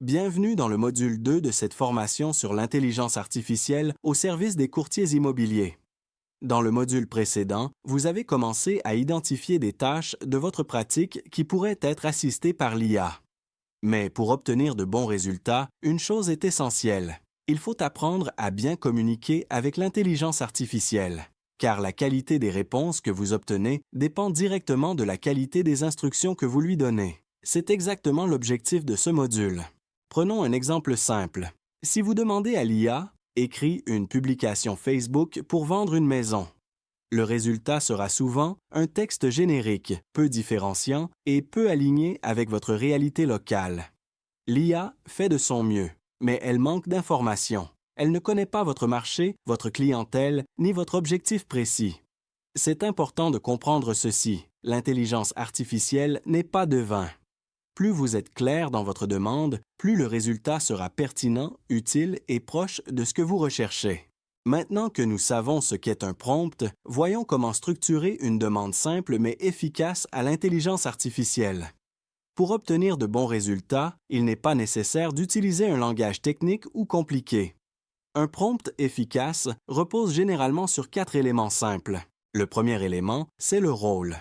Bienvenue dans le module 2 de cette formation sur l'intelligence artificielle au service des courtiers immobiliers. Dans le module précédent, vous avez commencé à identifier des tâches de votre pratique qui pourraient être assistées par l'IA. Mais pour obtenir de bons résultats, une chose est essentielle. Il faut apprendre à bien communiquer avec l'intelligence artificielle, car la qualité des réponses que vous obtenez dépend directement de la qualité des instructions que vous lui donnez. C'est exactement l'objectif de ce module. Prenons un exemple simple. Si vous demandez à l'IA, écris une publication Facebook pour vendre une maison. Le résultat sera souvent un texte générique, peu différenciant et peu aligné avec votre réalité locale. L'IA fait de son mieux, mais elle manque d'informations. Elle ne connaît pas votre marché, votre clientèle, ni votre objectif précis. C'est important de comprendre ceci. L'intelligence artificielle n'est pas devin. Plus vous êtes clair dans votre demande, plus le résultat sera pertinent, utile et proche de ce que vous recherchez. Maintenant que nous savons ce qu'est un prompt, voyons comment structurer une demande simple mais efficace à l'intelligence artificielle. Pour obtenir de bons résultats, il n'est pas nécessaire d'utiliser un langage technique ou compliqué. Un prompt efficace repose généralement sur 4 éléments simples. Le premier élément, c'est le rôle.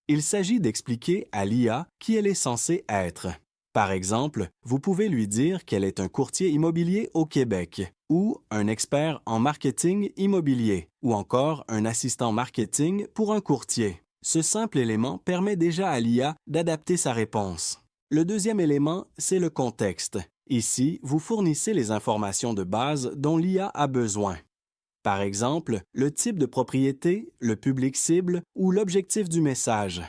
Il s'agit d'expliquer à l'IA qui elle est censée être. Par exemple, vous pouvez lui dire qu'elle est un courtier immobilier au Québec, ou un expert en marketing immobilier, ou encore un assistant marketing pour un courtier. Ce simple élément permet déjà à l'IA d'adapter sa réponse. Le deuxième élément, c'est le contexte. Ici, vous fournissez les informations de base dont l'IA a besoin. Par exemple, le type de propriété, le public cible ou l'objectif du message.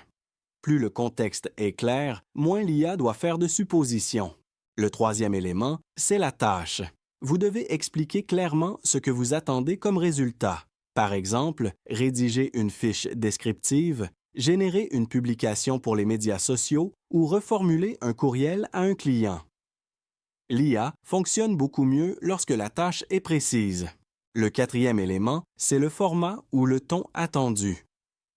Plus le contexte est clair, moins l'IA doit faire de suppositions. Le troisième élément, c'est la tâche. Vous devez expliquer clairement ce que vous attendez comme résultat. Par exemple, rédiger une fiche descriptive, générer une publication pour les médias sociaux ou reformuler un courriel à un client. L'IA fonctionne beaucoup mieux lorsque la tâche est précise. Le quatrième élément, c'est le format ou le ton attendu.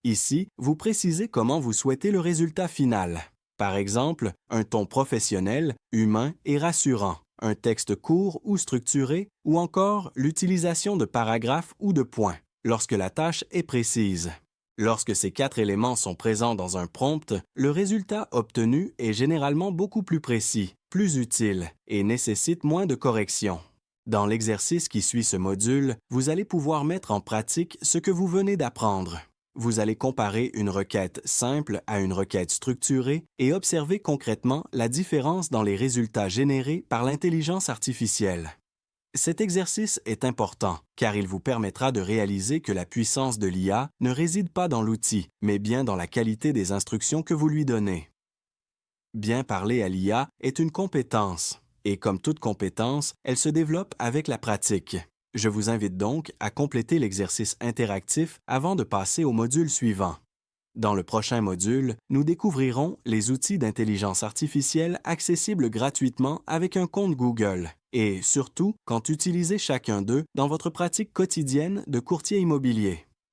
Ici, vous précisez comment vous souhaitez le résultat final. Par exemple, un ton professionnel, humain et rassurant, un texte court ou structuré, ou encore l'utilisation de paragraphes ou de points, lorsque la tâche est précise. Lorsque ces 4 éléments sont présents dans un prompt, le résultat obtenu est généralement beaucoup plus précis, plus utile et nécessite moins de corrections. Dans l'exercice qui suit ce module, vous allez pouvoir mettre en pratique ce que vous venez d'apprendre. Vous allez comparer une requête simple à une requête structurée et observer concrètement la différence dans les résultats générés par l'intelligence artificielle. Cet exercice est important car il vous permettra de réaliser que la puissance de l'IA ne réside pas dans l'outil, mais bien dans la qualité des instructions que vous lui donnez. Bien parler à l'IA est une compétence. Et comme toute compétence, elle se développe avec la pratique. Je vous invite donc à compléter l'exercice interactif avant de passer au module suivant. Dans le prochain module, nous découvrirons les outils d'intelligence artificielle accessibles gratuitement avec un compte Google et, surtout, quand utiliser chacun d'eux dans votre pratique quotidienne de courtier immobilier.